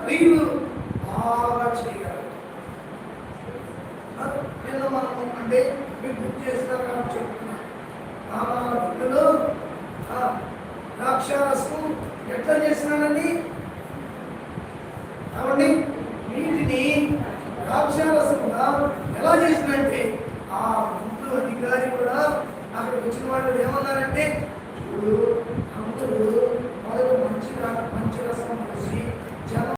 క్రియలు బాగా చేయగలరు. నిన్న మనము అంటే మీరు గుర్తు చేస్తారు కాబట్టి చెప్తున్నాను. నామాలు ద్రాక్షారసం ఎట్లా చేసినానని కాబట్టి వీటిని ద్రాక్షారసంగా ఎలా చేసినంటే ఆ ముందు అధికారి కూడా అక్కడ వచ్చిన వాళ్ళు ఏమన్నారంటే